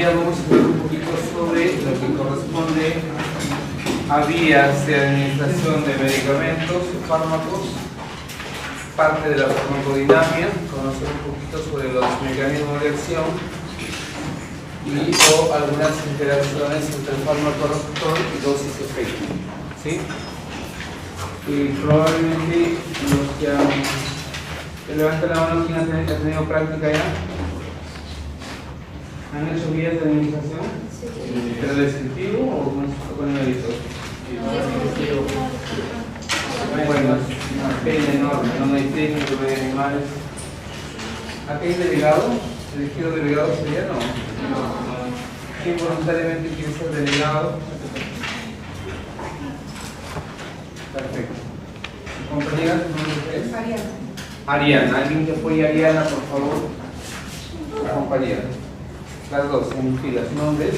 día vamos a ver un poquito sobre lo que corresponde a vías de administración de medicamentos, fármacos, parte de la farmacodinamia, conocer un poquito sobre los mecanismos de acción o algunas interacciones entre el fármaco receptor y dosis efecto. ¿Sí? Y probablemente los que han... Levanta la mano quien ha tenido práctica ya. ¿Han hecho vías de administración? Sí. ¿Pero descriptivo o con numeritos? Descriptivo. Bueno, es una pena enorme, no hay técnico, no hay animales. ¿Aquí hay delegado? ¿Elegido delegado sería? No. ¿Quién voluntariamente quiere ser delegado? Perfecto. ¿Compañera? Ariana. Ariana, alguien que apoye a Ariana, por favor. La compañera. Las dos, en fila. ¿Su nombre es?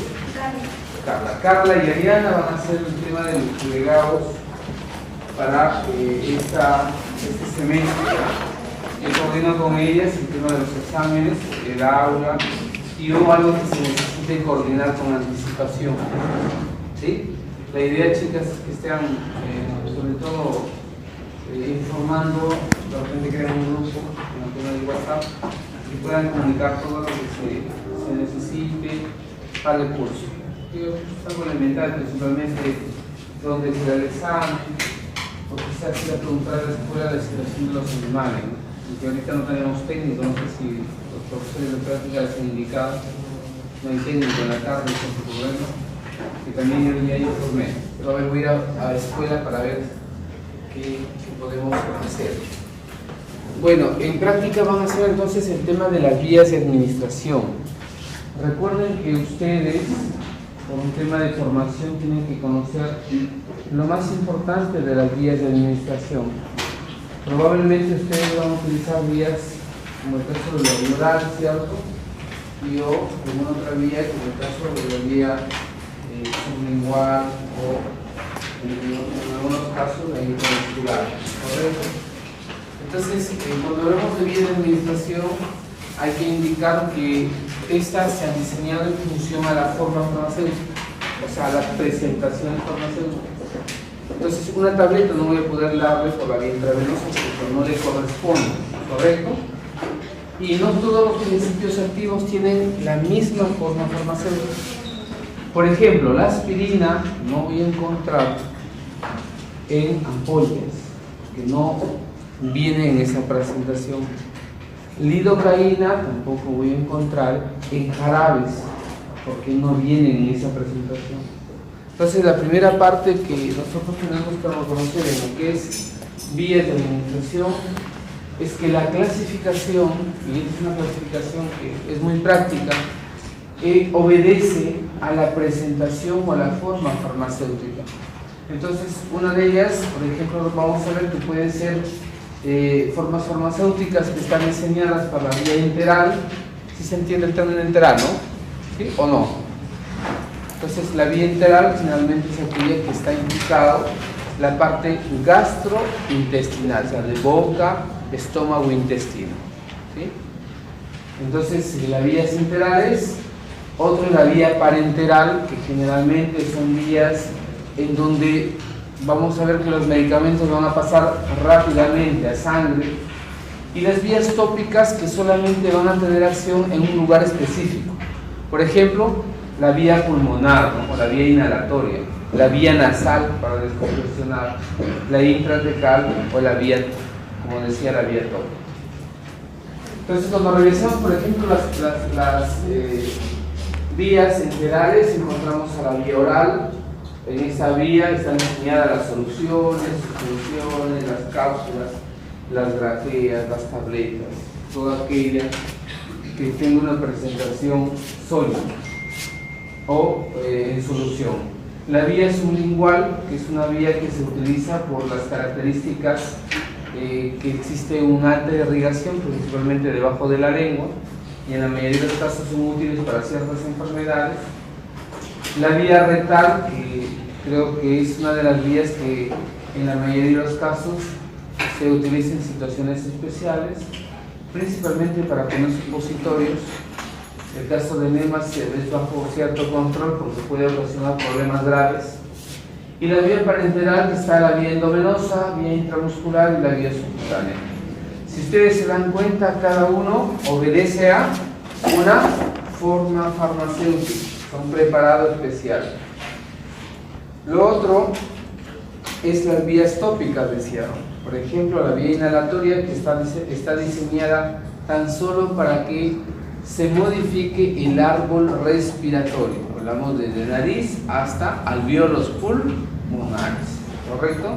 Carla. Carla y Ariana van a ser el tema de los delegados para este semestre. Yo coordino con ellas el tema de los exámenes, el aula y algo que se necesite coordinar con anticipación. ¿Sí? La idea, chicas, es que estén sobre todo informando, de repente crean un grupo en el tema de WhatsApp y puedan comunicar todo lo que se necesite para el curso. Yo salgo a inventar principalmente dónde será el examen, o quizás ir a preguntar a la escuela la situación de los animales, ¿no? Porque ahorita no tenemos técnico, no sé si los profesores de práctica les han indicado, no hay técnico en la tarde, es un problema, que también yo ya informé. Pero a ver, voy a ir a la escuela para ver qué podemos hacer. Bueno, en práctica van a hacer entonces el tema de las vías de administración. Recuerden que ustedes, por un tema de formación, tienen que conocer lo más importante de las vías de administración. Probablemente ustedes van a utilizar vías como el caso de la oral, ¿cierto? Y o alguna otra vía, como el caso de la vía sublingual o en algunos casos la intramuscular, ¿correcto? Entonces, cuando hablamos de vías de administración, hay que indicar que estas se han diseñado en función a la forma farmacéutica, o sea, a la presentación farmacéutica. Entonces, una tableta no voy a poder darle por la vía intravenosa porque no le corresponde, ¿correcto? Y no todos los principios activos tienen la misma forma farmacéutica. Por ejemplo, la aspirina no voy a encontrar en ampollas, que no viene en esa presentación. Lidocaína tampoco voy a encontrar en jarabes, porque no vienen en esa presentación. Entonces, la primera parte que nosotros tenemos que reconocer en lo que es vías de administración es que la clasificación, y esta es una clasificación que es muy práctica, obedece a la presentación o a la forma farmacéutica. Entonces, una de ellas, por ejemplo, vamos a ver que pueden ser formas farmacéuticas que están diseñadas para la vía enteral. ¿Sí se entiende el término enteral, no? ¿Sí o no? Entonces, la vía enteral generalmente es aquella que está implicado la parte gastrointestinal, o sea, de boca, estómago, intestino. ¿Sí? Entonces, las vías enterales, otro es la vía parenteral, que generalmente son vías en donde vamos a ver que los medicamentos van a pasar rápidamente a sangre, y las vías tópicas que solamente van a tener acción en un lugar específico. Por ejemplo, la vía pulmonar, ¿no? O la vía inhalatoria, la vía nasal para descongestionar, la intratecal o la vía, como decía, la vía tópica. Entonces, cuando revisamos, por ejemplo, las vías enterales, encontramos a la vía oral. En esa vía están diseñadas las soluciones, las cápsulas, las grajeas, las tabletas, toda aquella que tenga una presentación sólida o en solución. La vía sublingual, que es una vía que se utiliza por las características que existe un alta irrigación, principalmente debajo de la lengua, y en la mayoría de los casos son útiles para ciertas enfermedades. La vía rectal, que creo que es una de las vías que en la mayoría de los casos se utiliza en situaciones especiales, principalmente para poner supositorios El caso de enemas se ve bajo cierto control porque puede ocasionar problemas graves. Y la vía parenteral, que está la vía endovenosa, vía intramuscular y la vía subcutánea. Si ustedes se dan cuenta, cada uno obedece a una forma farmacéutica, un preparado especial. Lo otro es las vías tópicas, decía. Por ejemplo, la vía inhalatoria, que está diseñada tan solo para que se modifique el árbol respiratorio. Hablamos desde nariz hasta alvéolos pulmonares, ¿correcto?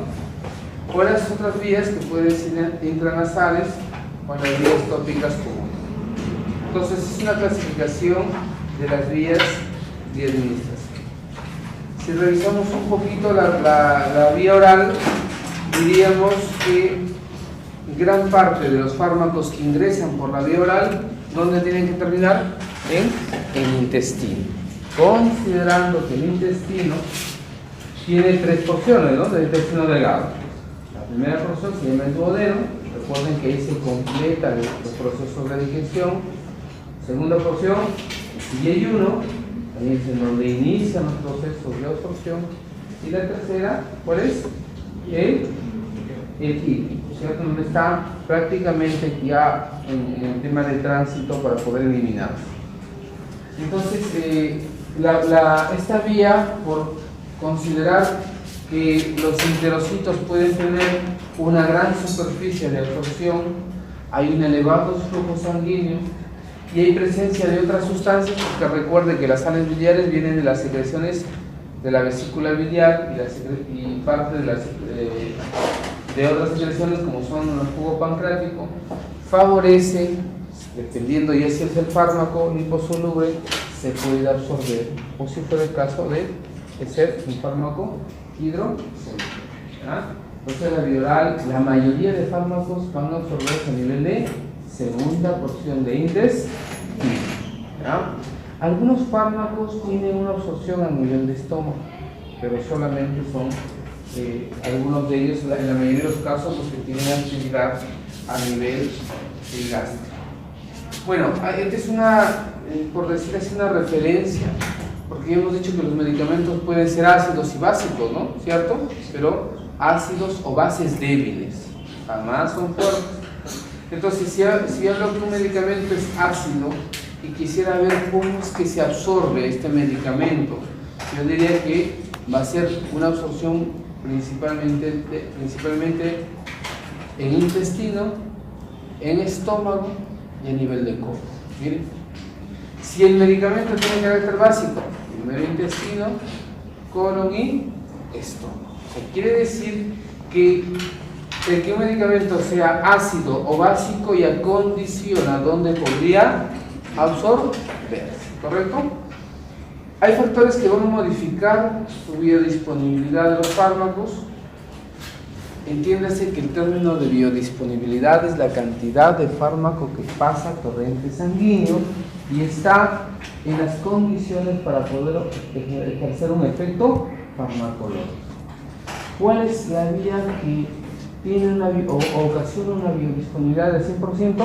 O las otras vías que pueden ser intranasales o las vías tópicas comunes. Entonces es una clasificación de las vías de administración. Si revisamos un poquito la vía oral, diríamos que gran parte de los fármacos que ingresan por la vía oral, ¿dónde tienen que terminar? En el intestino. Considerando que el intestino tiene 3 porciones, ¿no? Del intestino delgado. La primera porción se llama el duodeno. Recuerden que ahí se completan los procesos de digestión. Segunda porción, el yeyuno, ahí es en donde inician los procesos de absorción. Y la tercera, ¿cuál es? El hígado, ¿cierto? Donde está prácticamente ya en el tema de tránsito para poder eliminarse. Entonces, esta vía, por considerar que los enterocitos pueden tener una gran superficie de absorción, hay un elevado flujo sanguíneo y hay presencia de otras sustancias, porque recuerde que las sales biliares vienen de las secreciones de la vesícula biliar y parte de otras secreciones como son el jugo pancreático, favorece, dependiendo ya si es el fármaco liposoluble, se puede absorber, o si fuera el caso de ser un fármaco hidrosoluble. Entonces la vía oral, la mayoría de fármacos van a absorberse a nivel de segunda porción de intestino. Algunos fármacos tienen una absorción a nivel de estómago, pero solamente son algunos de ellos, en la mayoría de los casos, los que tienen actividad a nivel gástrico. Bueno, esta es por decir así, una referencia, porque ya hemos dicho que los medicamentos pueden ser ácidos y básicos, ¿no? ¿Cierto? Pero ácidos o bases débiles, jamás son fuertes. Entonces, si hablo que un medicamento es ácido y quisiera ver cómo es que se absorbe este medicamento, yo diría que va a ser una absorción principalmente en intestino, en estómago y a nivel de colon. Miren, si el medicamento tiene carácter básico, primero intestino, colon y estómago. O sea, quiere decir que el que un medicamento sea ácido o básico ya condiciona dónde podría absorberse, ¿correcto? Hay factores que van a modificar su biodisponibilidad de los fármacos. Entiéndase que el término de biodisponibilidad es la cantidad de fármaco que pasa a torrente sanguíneo y está en las condiciones para poder ejercer un efecto farmacológico. ¿Cuál es la vía que tiene o ocasiona una biodisponibilidad del 100%?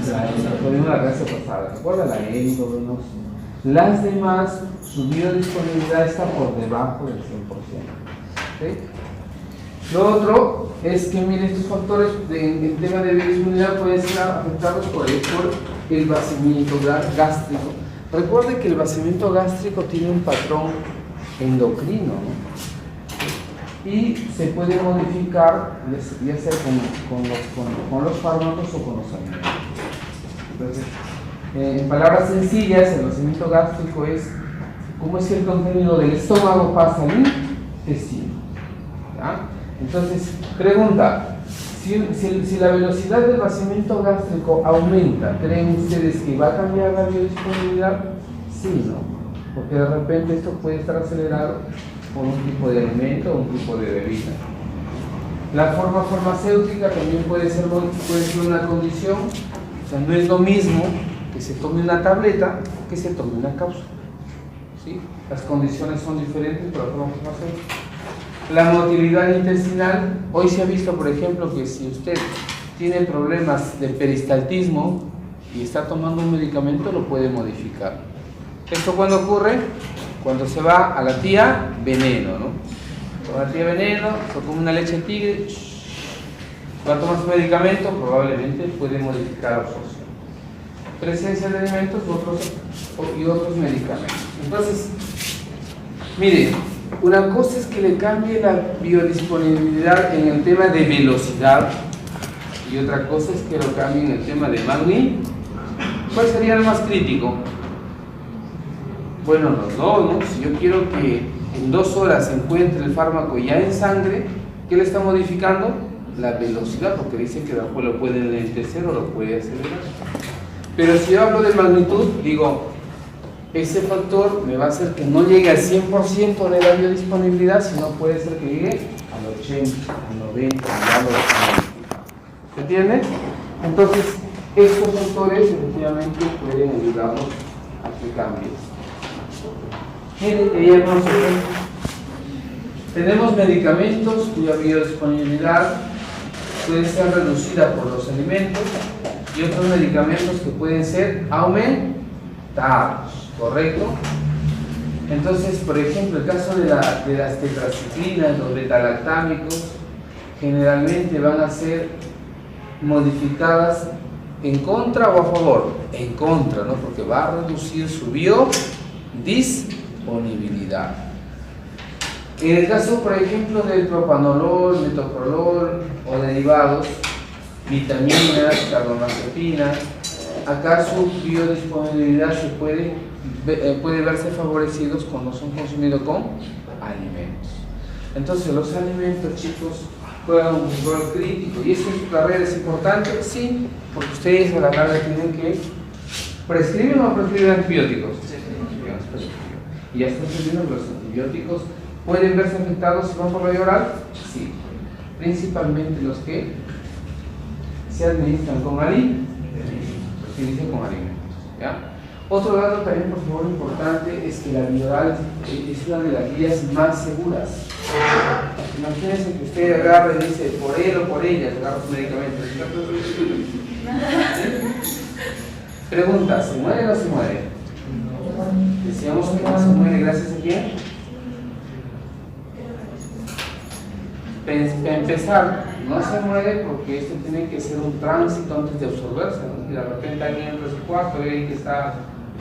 La clase pasada, ¿recuerda? La endovenosa. Las demás, su biodisponibilidad está por debajo del 100%. ¿Sí? Lo otro es que, mire, estos factores en tema de biodisponibilidad pueden ser afectados por el vaciamiento gástrico. Recuerde que el vaciamiento gástrico tiene un patrón endocrino, ¿no? Y se puede modificar, ya sea con los fármacos o con los alimentos. Entonces, en palabras sencillas, el vaciamiento gástrico es cómo es que el contenido del estómago pasa al intestino. ¿Ya? Entonces, pregunta, si la velocidad del vaciamiento gástrico aumenta, ¿creen ustedes que va a cambiar la biodisponibilidad? Sí, ¿no? Porque de repente esto puede estar acelerado por un tipo de alimento o un tipo de bebida. La forma farmacéutica también puede ser una condición, o sea, no es lo mismo que se tome una tableta que se tome una cápsula. ¿Sí? Las condiciones son diferentes para la forma farmacéutica. La motilidad intestinal, hoy se ha visto, por ejemplo, que si usted tiene problemas de peristaltismo, y está tomando un medicamento, lo puede modificar. ¿Esto cuando ocurre? Cuando se va a la tía veneno, ¿no? Con la tía veneno, se come una leche de tigre, va a tomar su medicamento, probablemente puede modificar absorción. Presencia de alimentos y otros medicamentos. Entonces, miren, una cosa es que le cambie la biodisponibilidad en el tema de velocidad y otra cosa es que lo cambie en el tema de magnitud. ¿Cuál sería el más crítico? Bueno, los dos, ¿no? Si yo quiero que en 2 horas se encuentre el fármaco ya en sangre, ¿qué le está modificando? La velocidad, porque dice que después lo puede enlentecer o lo puede acelerar. Pero si yo hablo de magnitud, digo, ese factor me va a hacer que no llegue al 100% de la biodisponibilidad, sino puede ser que llegue al 80, al 90, al 90. ¿Se entiende? Entonces, estos factores efectivamente pueden ayudarnos a que cambie. Miren, quería conocer. Tenemos medicamentos cuya biodisponibilidad puede ser reducida por los alimentos y otros medicamentos que pueden ser aumentados, ¿correcto? Entonces, por ejemplo, el caso de las tetraciclinas, los betalactámicos, generalmente van a ser modificadas en contra o a favor. En contra, ¿no? Porque va a reducir su biodisponibilidad. En el caso, por ejemplo, del propanolol, metoprolol o derivados, vitaminas, carbamazepina, acá su biodisponibilidad se puede verse favorecidos cuando son consumidos con alimentos. Entonces, los alimentos, chicos, juegan un rol crítico. ¿Y esto en su carrera es importante? Sí, porque ustedes a la larga tienen que prescribir o no prescribir antibióticos. Y ya están prescribiendo los antibióticos. ¿Pueden verse afectados si van por la vía oral? Sí. Principalmente los que se administran con alimentos. Se inician con alimentos. ¿Ya? Otro dato también, por favor, importante es que la vía oral es una de las vías más seguras. Imagínense que usted agarra y dice por él o por ella, agarra su medicamento. Pregunta, ¿se muere o no se muere? Decíamos que no se muere gracias a quién. Para empezar, no se muere porque esto tiene que ser un tránsito antes de absorberse, ¿no? Y de repente alguien entra a su cuarto y ve que está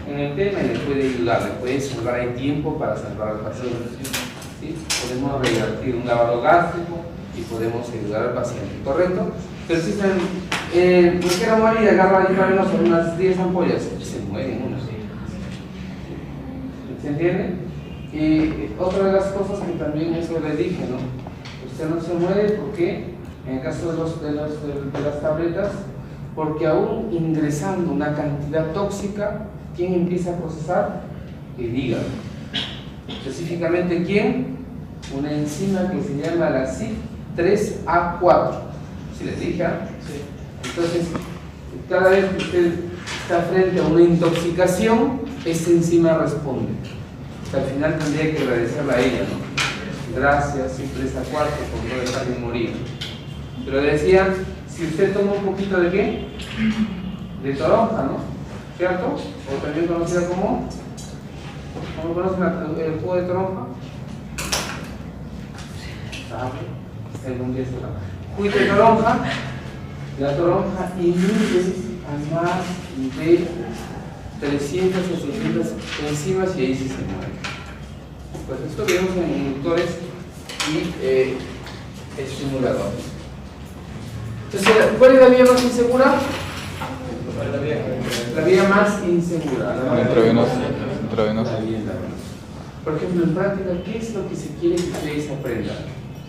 en el tema y le puede ayudar, le puede salvar, hay tiempo para salvar al paciente. ¿Sí? Podemos revertir un lavado gástrico y podemos ayudar al paciente, ¿correcto? Pero si no quiero morir y agarra ahí para menos unas 10 ampollas, se mueren unos. ¿Se entiende? Y otra de las cosas que también eso le dije, ¿no? Usted no se muere porque, en el caso de las tabletas, porque aún ingresando una cantidad tóxica, ¿quién empieza a procesar? El hígado. Específicamente, ¿quién? Una enzima que se llama la CYP3A4. ¿Sí les dije? Sí. Entonces, cada vez que usted está frente a una intoxicación, esta enzima responde. Al final tendría que agradecerle a ella, ¿no? Gracias, CYP3A4, por no dejarme morir. Pero decía, si usted toma un poquito de ¿qué? De toronja, ¿no? ¿Cierto? O también conocida como, ¿cómo conocen el jugo de toronja? ¿Sabe? Algún día será. Jugo de toronja, la toronja inhibe a más de 300 o 600 enzimas y ahí sí se muere. Pues esto vemos en inductores y estimuladores. Entonces, ¿cuál es la vía más insegura? La vía más insegura. La intravenosa. Por ejemplo, en práctica, ¿qué es lo que se quiere que ustedes aprendan?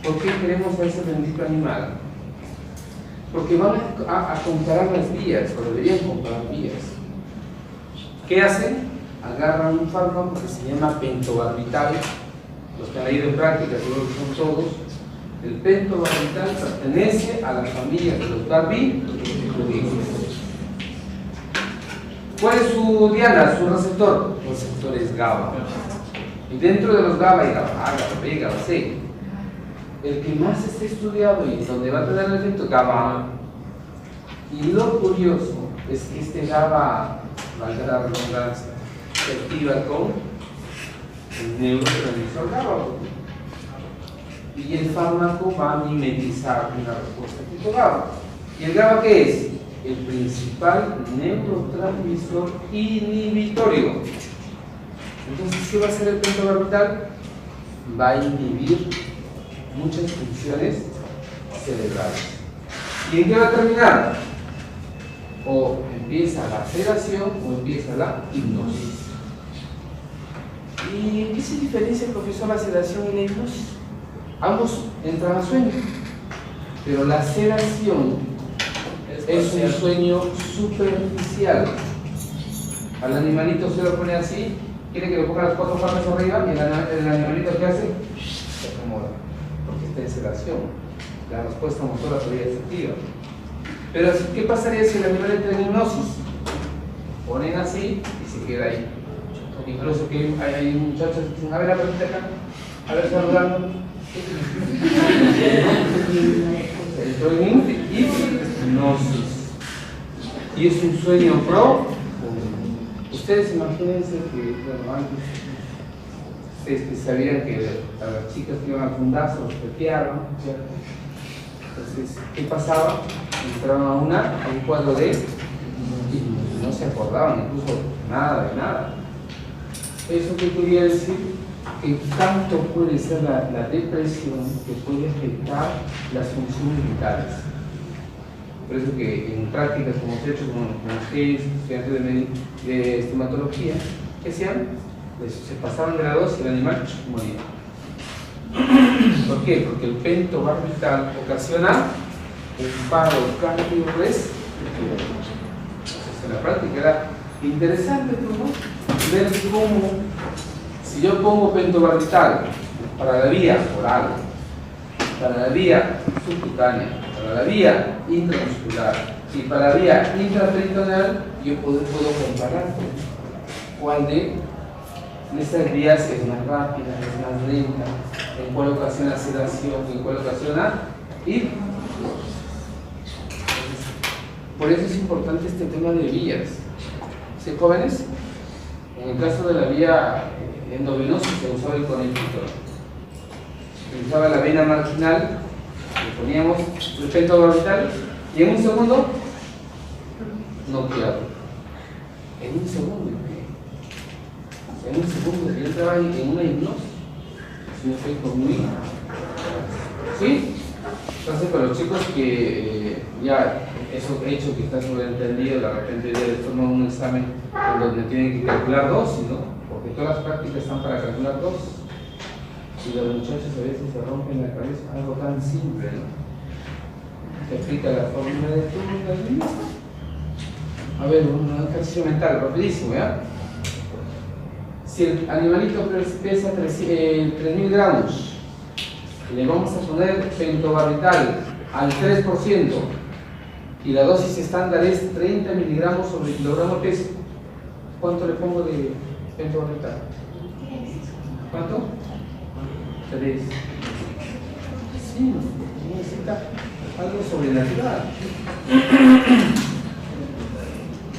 ¿Por qué queremos a ese bendito animal? Porque van a comparar las vías, o deberían comparar vías. ¿Qué hacen? Agarran un fármaco que se llama pentobarbital. Los que han leído en práctica, seguro que son todos. El pentobarbital pertenece a la familia de los barbitúricos. ¿Cuál es su diana, su receptor? El receptor es GABA. Y dentro de los GABA hay GABA A, GABA B, GABA C. El que más está estudiado y donde va a tener el efecto GABA A. Y lo curioso es que este GABA, valga la redundancia, se activa con el neurotransmisor GABA. Y el fármaco va a mimetizar una respuesta tipo GABA. ¿Y el GABA qué es? El principal neurotransmisor inhibitorio. Entonces, ¿qué va a hacer el pentobarbital? Va a inhibir muchas funciones cerebrales. ¿Y en qué va a terminar? O empieza la sedación o empieza la hipnosis. ¿Y en qué se diferencia, profesor, la sedación y la hipnosis? Ambos entran a sueño, pero la sedación es un sueño superficial. Al animalito se lo pone así, quiere que le ponga las 4 patas arriba y el animalito ¿qué hace? Se acomoda, porque está en sedación. La respuesta motora todavía es activa. Pero ¿qué pasaría si el animal entra en hipnosis? Ponen así y se queda ahí. Incluso que hay muchachos que dicen, a ver, apretite acá, a ver, saludando. Entró en hipnosis. Y es un sueño pro. Ustedes imagínense que, bueno, antes ustedes que sabían que a las chicas que iban al fundazo los pepeaban, ¿cierto? Entonces, ¿qué pasaba? Entraban a un cuadro de y no se acordaban incluso nada de nada. ¿Eso qué quería decir? Que tanto puede ser la depresión que puede afectar las funciones vitales. Por eso que en prácticas como hemos hecho con ustedes, estudiantes de estomatología, ¿qué hacían? Pues se pasaban de la dosis y el animal moría. ¿Por qué? Porque el pentobarbital ocasiona un paro cardiorrespiratorio. Entonces en la práctica era interesante, ¿no? Ver cómo, si yo pongo pentobarbital para la vía oral, para la vía subcutánea, para la vía intramuscular y para la vía intraperitoneal, yo puedo comparar cuál de estas vías es más rápida, es más lenta, en cuál ocasiona sedación, en cuál ocasiona hipnosis. Por eso es importante este tema de vías. ¿Sí, jóvenes? En el caso de la vía endovenosa se usaba el conejito. Se usaba la vena marginal, le poníamos el pentobarbital y en un segundo noqueado. En un segundo. En un segundo, yo entraba en una hipnosis. Es un efecto muy... ¿Sí? Entonces, para los chicos que ya eso hecho que está sobreentendido, de repente ya les toman un examen en donde tienen que calcular dosis, ¿no? Porque todas las prácticas están para calcular dosis. Y los muchachos a veces se rompen la cabeza, algo tan simple, ¿no? Se explica la fórmula de turno. A ver, un ejercicio mental, rapidísimo, ¿ya? Si el animalito pesa 3.000 gramos, le vamos a poner pentobarbital al 3% y la dosis estándar es 30 miligramos sobre kilogramo de peso, ¿cuánto le pongo de pentobarbital? ¿Cuánto? 3. Sí, necesita algo sobrenatural.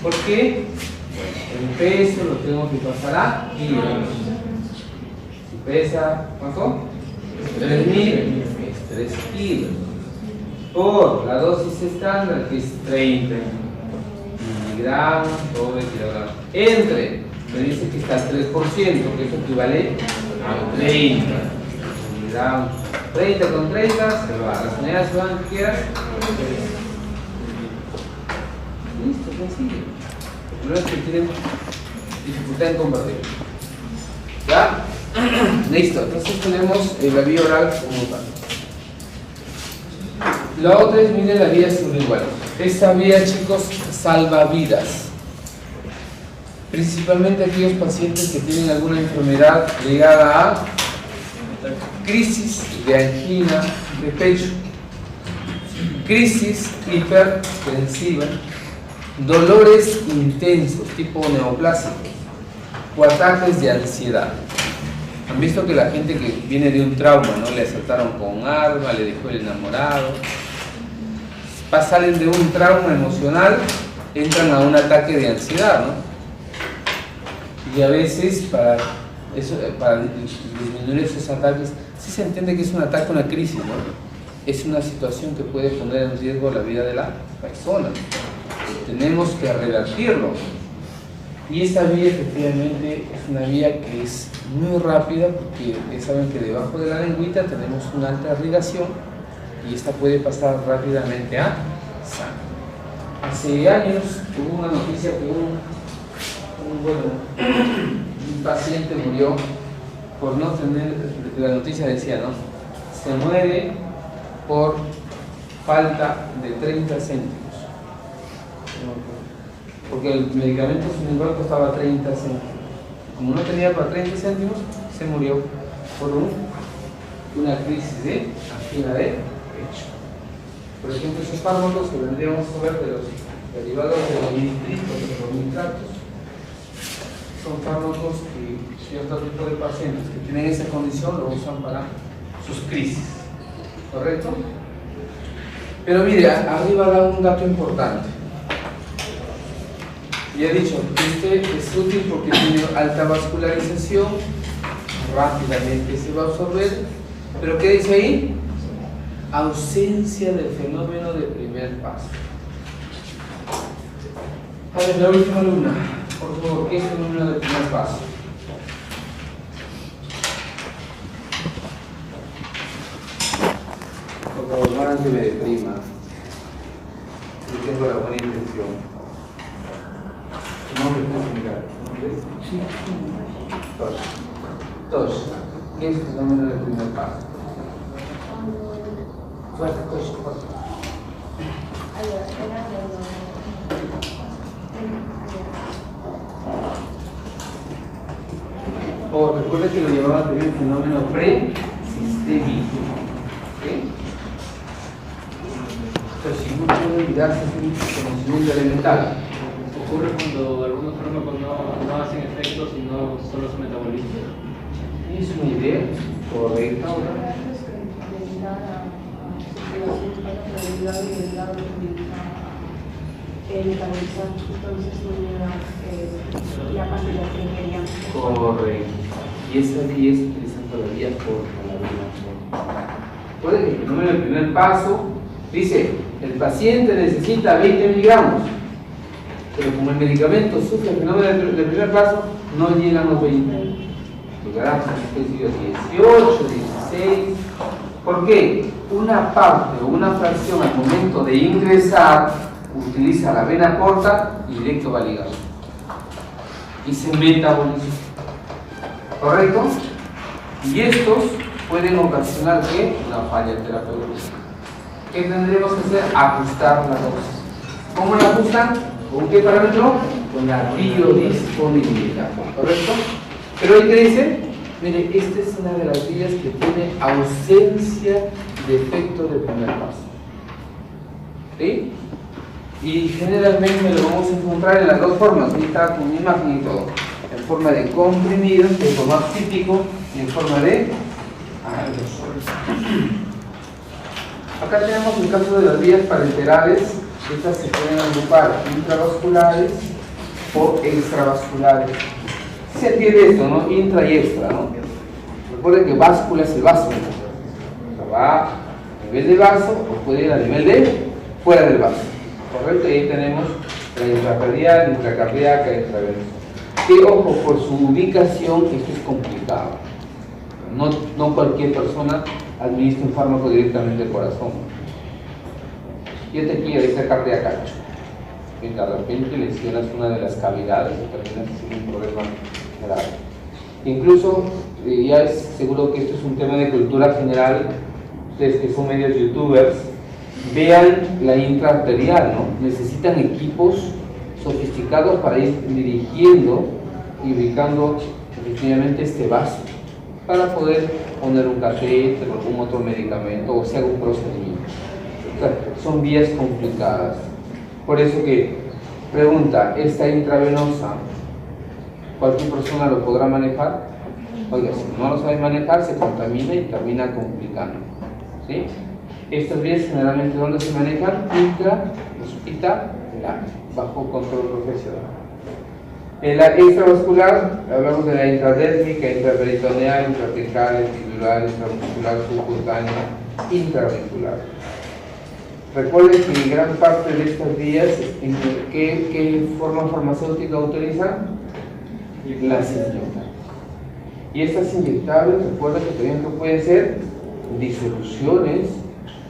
¿Por qué? El peso lo tengo que pasar a kilos. Si pesa, ¿cuánto? 3.000, es 3 kilos. Por la dosis estándar, que es 30 miligramos sobre kilogramo. Entre, me dice que está al 3%, que eso equivale a 30 miligramos. 30 con 30, se va. Las unidades se van que quieras. Listo, sencillo. No es que tienen dificultad en convertir. ¿Ya? Listo, entonces tenemos la vía oral como tal. La otra es, miren, la vía sublingual. Esta vía, chicos, salva vidas. Principalmente aquellos pacientes que tienen alguna enfermedad ligada a crisis de angina de pecho, crisis hipertensiva, dolores intensos tipo neoplásicos o ataques de ansiedad. Han visto que la gente que viene de un trauma, ¿no? Le asaltaron con un arma, le dejó el enamorado, salen de un trauma emocional entran a un ataque de ansiedad, ¿no? Y a veces para disminuir esos ataques, sí se entiende que es un ataque, una crisis, ¿no? Es una situación que puede poner en riesgo la vida de la persona. Tenemos que revertirlo. Y esta vía efectivamente es una vía que es muy rápida, porque saben que debajo de la lengüita tenemos una alta irrigación y esta puede pasar rápidamente a sangre. Hace años hubo una noticia que un paciente murió por no tener, la noticia decía, ¿no? Se muere por falta de 30 céntimos. Porque el medicamento, sin embargo, costaba 30 céntimos. Como no tenía para 30 céntimos, se murió por una crisis de angina de pecho. Por ejemplo, esos fármacos que vendríamos a ver de los derivados de los nitritos, de los nitratos, son fármacos que cierto tipo de pacientes que tienen esa condición lo usan para sus crisis. ¿Correcto? Pero mire, arriba da un dato importante. Ya he dicho, este es útil porque tiene alta vascularización, rápidamente se va a absorber, pero ¿qué dice ahí? Ausencia del fenómeno de primer paso. A ver, la última alumna, por favor, ¿qué es el fenómeno de primer paso? Por favor, no hagan que me deprima. Yo tengo la buena intención. No me puedo mirar. Tosh. ¿Qué es el fenómeno del primer paso? Fuerte, Tosh, fuerte. Recuerda que lo llevaba también el fenómeno pre-sistémico. ¿Okay? Entonces, si no puede olvidarse, es un conocimiento elemental. Ocurre cuando algunos fármacos no hacen efecto, sino solo su metabolismo. Es una idea correcta. Correcto. Y esa vía es utilizando la vía corta, la vía corta. Puede que el fenómeno del primer paso dice: el paciente necesita 20 miligramos. Pero como el medicamento sufre el fenómeno del primer paso, no llegan los 20. Llegarán a 18, 16. ¿Por qué? Una parte o una fracción al momento de ingresar utiliza la vena corta y directo va al hígado. Y se metaboliza. ¿Correcto? Y estos pueden ocasionar ¿qué? Una falla terapéutica. ¿Qué tendremos que hacer? Ajustar la dosis. ¿Cómo la ajustan? ¿Con qué parámetro? Con la biodisponibilidad, ¿correcto? Pero hoy que dice, mire, esta es una de las vías que tiene ausencia de efecto del primer paso. ¿Sí? Y generalmente lo vamos a encontrar en las dos formas, ahorita con imagen y todo. En forma de comprimido, que es lo más típico, y en forma de aerosol. Acá tenemos el caso de las vías parenterales. Estas se pueden agrupar intravasculares o extravasculares. Se entiende esto, ¿no? Intra y extra, ¿no? Recuerden que báscula es el vaso, ¿no? O sea, va a nivel de vaso o puede ir a nivel de fuera del vaso. ¿Correcto? Y ahí tenemos la intracardial, intracardíaca, intravenosa. Que ojo, por su ubicación, esto es complicado. No cualquier persona administra un fármaco directamente al corazón. Fíjate aquí, ahorita cardíaca. De repente lesionas una de las cavidades y terminas sin un problema grave. Incluso, ya es seguro que esto es un tema de cultura general, ustedes que son medios youtubers, vean la intraarterial, ¿no? Necesitan equipos sofisticados para ir dirigiendo y ubicando efectivamente este vaso, para poder poner un catéter o algún otro medicamento o si haga un procedimiento. O sea, son vías complicadas. Por eso que pregunta, ¿esta intravenosa cualquier persona lo podrá manejar? Oiga, si no lo sabe manejar, se contamina y termina complicando. ¿Sí? Estas vías generalmente, ¿dónde se manejan? Intra, hospital, ¿ya? Bajo control profesional. En la extravascular hablamos de la intradérmica, intraperitoneal, intratecal, epidural, intramuscular, subcutánea, intraventricular. Recuerden que gran parte de estas vías, ¿qué forma farmacéutica utilizan? Las inyectables. Y estas inyectables, recuerden que también pueden ser disoluciones,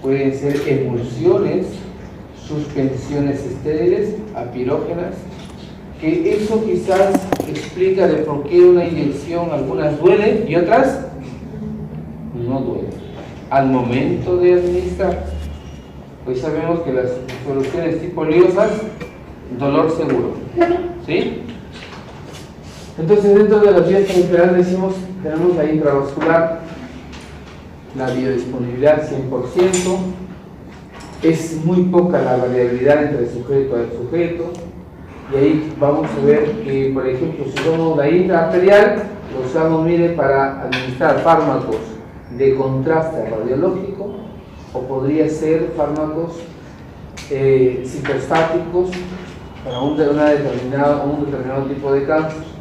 pueden ser emulsiones, suspensiones estériles, apirógenas, que eso quizás explica de por qué una inyección, algunas duelen y otras no duelen. Al momento de administrar, pues sabemos que las soluciones tipo oleosas, dolor seguro, ¿sí? Entonces, dentro de las vías periferiales decimos, tenemos la intravascular, la biodisponibilidad 100%, es muy poca la variabilidad entre sujeto a sujeto, y ahí vamos a ver que, por ejemplo, si somos la intraarterial, lo usamos, mire, para administrar fármacos de contraste radiológico, o podría ser fármacos citostáticos para un determinado tipo de cáncer.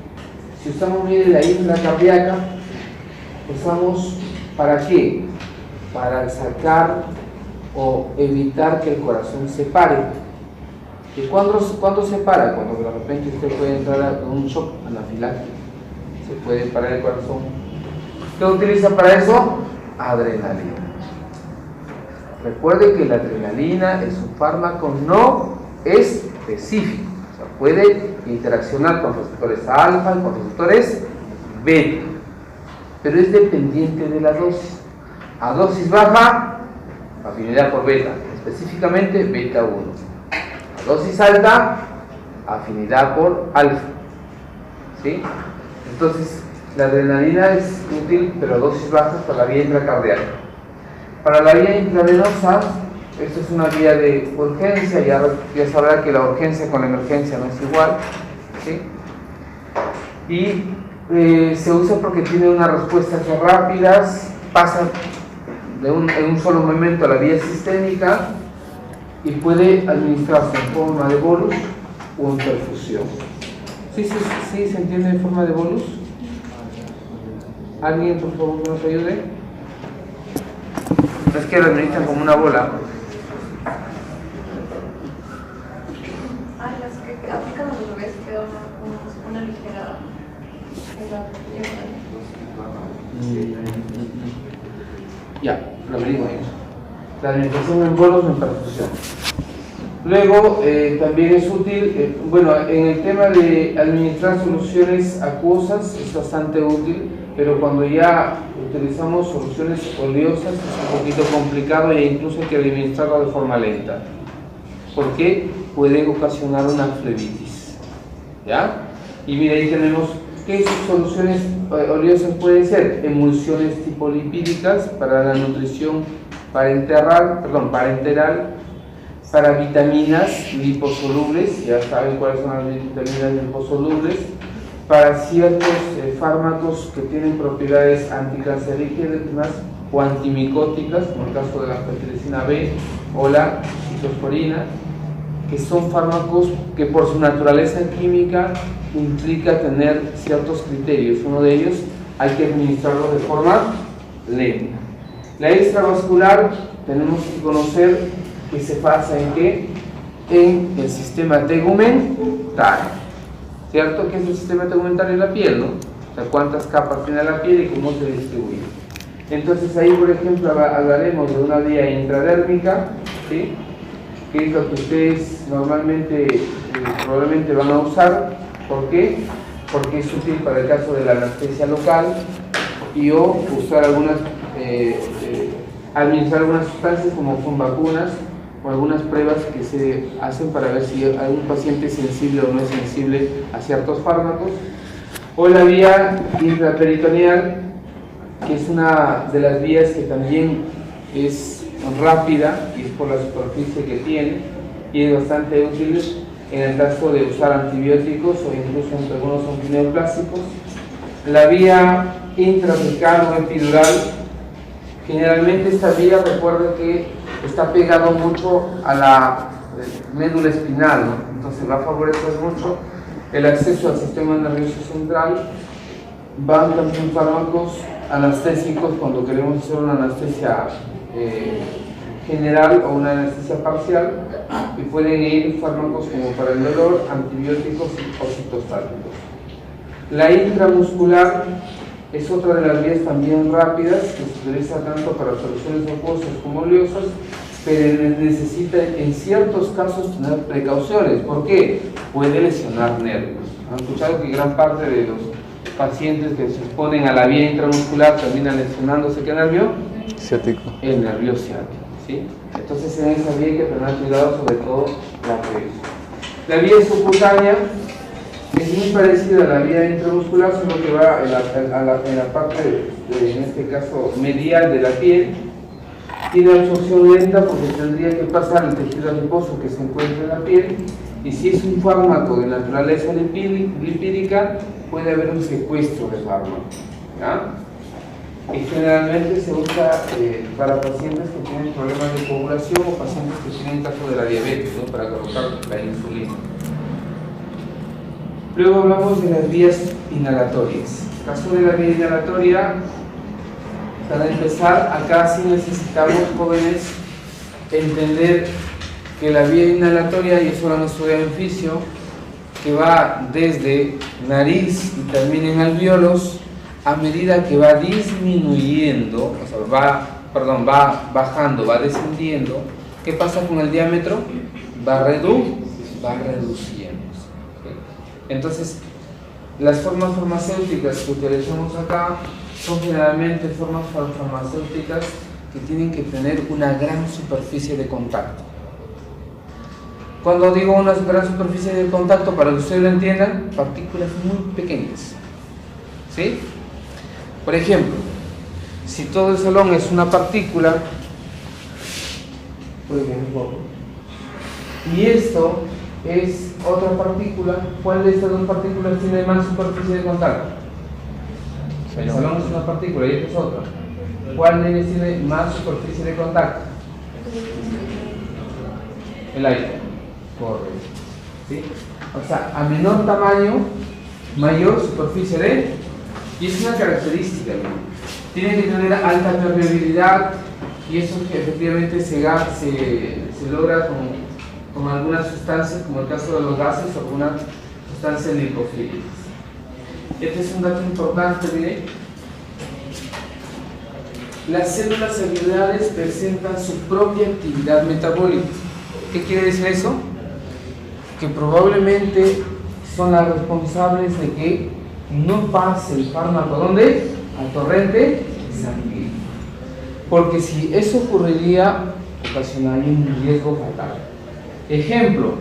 Si usamos, mire, la intracardíaca, usamos ¿para qué? Para sacar o evitar que el corazón se pare. ¿Y cuándo se para? Cuando de repente usted puede entrar a un shock anafiláctico, se puede parar el corazón. ¿Qué utiliza para eso? Adrenalina. Recuerde que la adrenalina es un fármaco no específico, o sea, puede interaccionar con receptores alfa y con receptores beta, pero es dependiente de la dosis. A dosis baja, afinidad por beta, específicamente beta 1. A dosis alta, afinidad por alfa, ¿sí? Entonces, la adrenalina es útil, pero a dosis bajas para la vía intracardíaca. Para la vía intravenosa, esto es una vía de urgencia, ya sabrá que la urgencia con la emergencia no es igual, ¿sí? Y se usa porque tiene unas respuestas rápidas, pasa en un solo momento a la vía sistémica y puede administrarse en forma de bolus o en perfusión. ¿Sí se entiende en forma de bolus? ¿Alguien, por favor, que nos ayude? Es que lo administran como una bola. Las que aplican a los bebés queda una ligera. Ya, lo abrimos ahí. La administración en bolos o en perfusión. Luego, también es útil, bueno, en el tema de administrar soluciones acuosas es bastante útil, pero cuando ya utilizamos soluciones oleosas es un poquito complicado e incluso hay que administrarlo de forma lenta, porque puede ocasionar una flebitis, ¿ya? Y mira, ahí tenemos ¿qué soluciones oleosas pueden ser? Emulsiones tipo lipídicas para la nutrición parenteral, para vitaminas liposolubles, ya saben cuáles son las vitaminas liposolubles, para ciertos fármacos que tienen propiedades anticancerígenas o antimicóticas, como el caso de la angiotensina B o la ciclosporina, que son fármacos que por su naturaleza química implica tener ciertos criterios. Uno de ellos hay que administrarlo de forma lenta. La extravascular tenemos que conocer que se basa en qué? En el sistema tegumentario, ¿cierto? ¿Qué es el sistema tegumentario de la piel, no? O sea, cuántas capas tiene la piel y cómo se distribuye. Entonces ahí, por ejemplo, hablaremos de una vía intradérmica, ¿sí? Que es lo que ustedes normalmente probablemente van a usar. ¿Por qué? Porque es útil para el caso de la anestesia local y o usar administrar algunas sustancias como con vacunas o algunas pruebas que se hacen para ver si algún paciente es sensible o no es sensible a ciertos fármacos. O la vía intraperitoneal, que es una de las vías que también es rápida y es por la superficie que tiene y es bastante útil en el caso de usar antibióticos o incluso entre algunos antineoplásicos. La vía intrathecal o epidural, generalmente esta vía, recuerden que está pegado mucho a médula espinal, ¿no? Entonces va a favorecer mucho el acceso al sistema nervioso central. Van también fármacos anestésicos cuando queremos hacer una anestesia general o una anestesia parcial, y pueden ir fármacos como para el dolor, antibióticos o citostáticos. La intramuscular es otra de las vías también rápidas que se utiliza tanto para soluciones acuosas como oleosas, pero necesita en ciertos casos tener precauciones. ¿Por qué? Puede lesionar nervios. ¿Han escuchado que gran parte de los pacientes que se exponen a la vía intramuscular terminan lesionándose? ¿Qué nervio? Ciático. El nervio ciático, ¿sí? Entonces en esa vía hay que tener cuidado, sobre todo la previsión. La vía subcutánea es muy parecida a la vía intramuscular, solo que va en la parte, en este caso, medial de la piel. Tiene absorción lenta porque tendría que pasar el tejido adiposo que se encuentra en la piel, y si es un fármaco de naturaleza lipídica, puede haber un secuestro de fármaco, ¿ya? Y generalmente se usa para pacientes que tienen problemas de coagulación o pacientes que tienen caso de la diabetes, ¿no? Para colocar la insulina. Luego hablamos de las vías inhalatorias. En el caso de la vía inhalatoria, para empezar, acá sí necesitamos, jóvenes, entender que la vía inhalatoria, y eso lo han estudiado en fisio, que va desde nariz y termina en alvéolos, a medida que va disminuyendo, o sea, va bajando, va descendiendo, ¿qué pasa con el diámetro? Va reduciendo. Entonces, las formas farmacéuticas que utilizamos acá son generalmente formas farmacéuticas que tienen que tener una gran superficie de contacto. Cuando digo una gran superficie de contacto, para que ustedes lo entiendan, partículas muy pequeñas, ¿sí? Por ejemplo, si todo el salón es una partícula, y esto es otra partícula, ¿cuál de estas dos partículas tiene más superficie de contacto? El salón es una partícula y esta es otra. ¿Cuál de ellas tiene más superficie de contacto? El aire. Correcto. ¿Sí? O sea, a menor tamaño, mayor superficie de... Y es una característica, ¿no? Tiene que tener alta permeabilidad, y eso que efectivamente se logra con algunas sustancias, como el caso de los gases o algunas sustancias lipofílicas. Este es un dato importante, miren. Las células alveolares presentan su propia actividad metabólica. ¿Qué quiere decir eso? Que probablemente son las responsables de que no pase el fármaco, ¿dónde? Al torrente sanguíneo. Porque si eso ocurriría, ocasionaría un riesgo fatal. Ejemplo,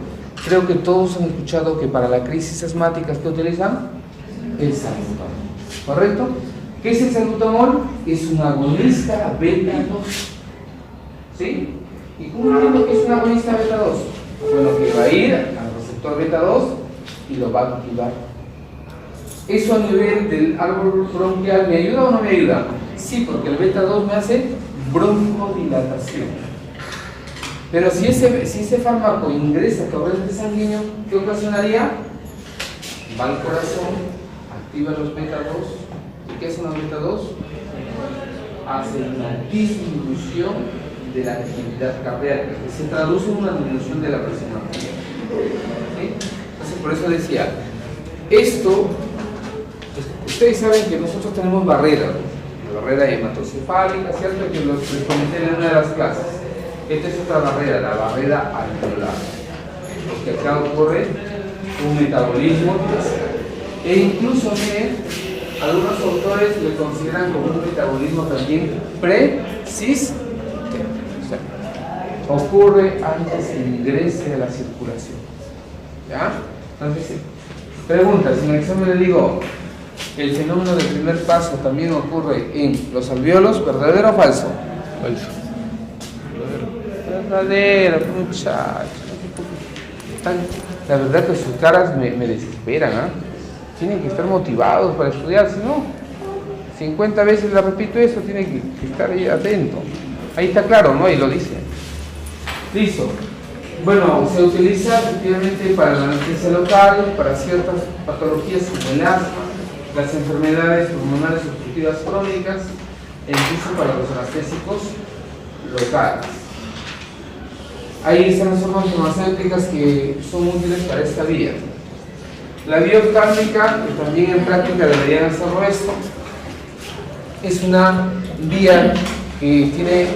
creo que todos han escuchado que para la crisis asmática, ¿qué utilizan? El salbutamol, ¿correcto? ¿Qué es el salbutamol? Es un agonista beta 2, ¿sí? ¿Y cómo entiendo que es un agonista beta 2? Bueno, que va a ir al receptor beta 2 y lo va a activar. ¿Eso a nivel del árbol bronquial me ayuda o no me ayuda? Sí, porque el beta 2 me hace broncodilatación. Pero si ese fármaco ingresa al torrente sanguíneo, ¿qué ocasionaría? Va al corazón, activa los beta 2. ¿Y qué es una beta 2? Hace una disminución de la actividad cardíaca, que se traduce en una disminución de la presión arterial. ¿Sí? Entonces, por eso decía, esto, ustedes saben que nosotros tenemos barreras, la barrera hematocefálica, ¿cierto? Que les comenté en una de las clases. Esta es otra barrera, la barrera alveolar, porque acá ocurre un metabolismo, e incluso, miren, algunos autores lo consideran como un metabolismo también pre-sistémico. O sea, ocurre antes que ingrese a la circulación. ¿Ya? Entonces, pregunta, si en el examen le digo, el fenómeno del primer paso también ocurre en los alvéolos, ¿verdadero o falso? Falso. Verdadero, muchachos. La verdad que sus caras me desesperan, ¿ah? Tienen que estar motivados para estudiar, si no, 50 veces le repito eso, tienen que estar ahí atento. Ahí está claro, ¿no? Y lo dice. Listo. Bueno, se utiliza efectivamente para la anestesia local, para ciertas patologías como el asma, las enfermedades pulmonares obstructivas crónicas e incluso para los anestésicos locales. Ahí están las formas farmacéuticas que son útiles para esta vía. La vía oftálmica, que también en práctica deberían hacerlo esto, es una vía que tiene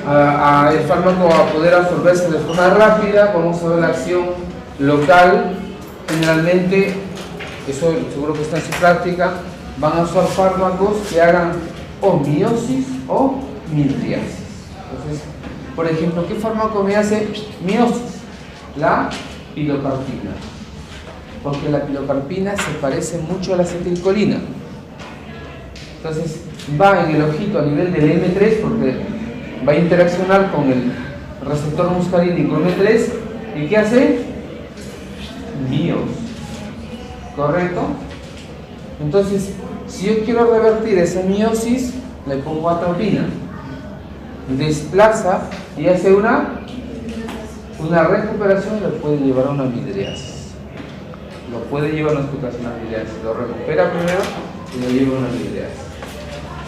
el fármaco a poder absorberse de forma rápida. Vamos a ver la acción local. Generalmente, eso seguro que está en su práctica, van a usar fármacos que hagan o miosis o midriasis. Entonces, por ejemplo, ¿qué fármaco me hace miosis? La pilocarpina. Porque la pilocarpina se parece mucho a la acetilcolina. Entonces, va en el ojito a nivel del M3 porque va a interaccionar con el receptor muscarínico M3. ¿Y qué hace? Bios. ¿Correcto? Entonces, si yo quiero revertir esa miosis, le pongo atropina. Desplaza y hace una recuperación, le puede llevar a una midriasis. Lo puede llevar a una expectación a midriasis. Lo recupera primero y lo lleva a una midriasis.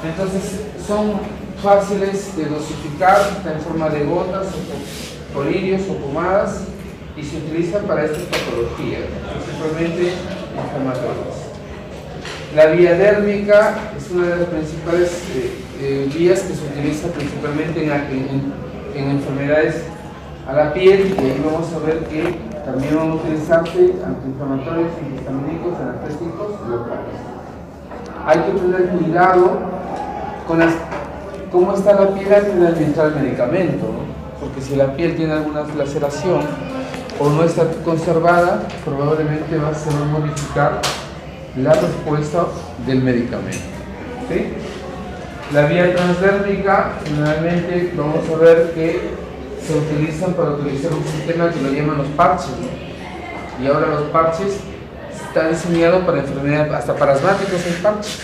Entonces, son fáciles de dosificar, está en forma de gotas, o colirios o pomadas, y se utilizan para estas patologías, principalmente inflamatorias. La vía dérmica es una de las principales vías que se utiliza principalmente en enfermedades a la piel, y ahí vamos a ver que también van a utilizarse antiinflamatorios, antihistamínicos, anestésicos locales. Hay que tener cuidado con cómo está la piel antes de administrar el medicamento, ¿no? Porque si la piel tiene alguna laceración o no está conservada, probablemente se va a modificar la respuesta del medicamento. ¿Sí? La vía transdérmica, generalmente vamos a ver que se utilizan para utilizar un sistema que lo llaman los parches, ¿no? Y ahora los parches está diseñado para enfermedades, hasta para asmáticos hay parches,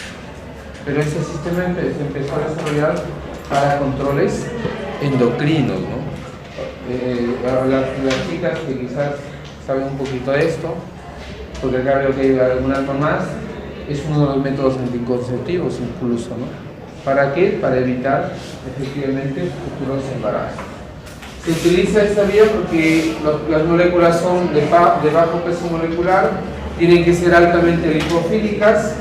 pero ese sistema se empezó a desarrollar para controles endocrinos, ¿no? Las chicas que quizás saben un poquito de esto, porque acá veo que hay algunas mamás, es uno de los métodos anticonceptivos incluso, ¿no? ¿Para qué? Para evitar efectivamente futuros embarazos. Se utiliza esta vía porque las moléculas son de bajo peso molecular, tienen que ser altamente lipofílicas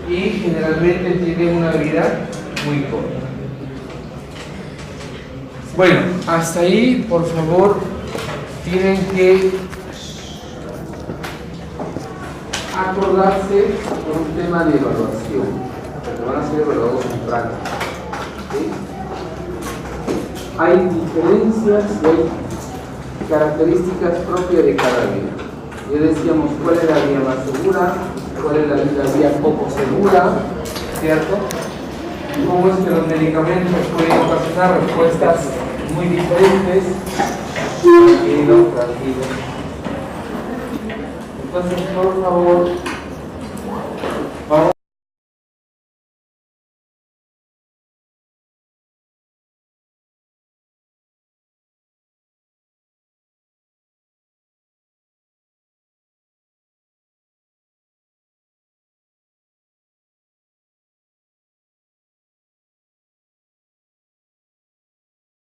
y generalmente tienen una vida muy corta. Bueno, hasta ahí, por favor, tienen que acordarse por un tema de evaluación, porque van a ser evaluados en práctica. ¿Sí? Hay diferencias y hay características propias de cada vía. Ya decíamos cuál es la vía más segura, cuál es la vía poco segura, ¿cierto? Cómo es que los medicamentos pueden ocasionar respuestas muy diferentes. Tranquilo. Entonces, por favor,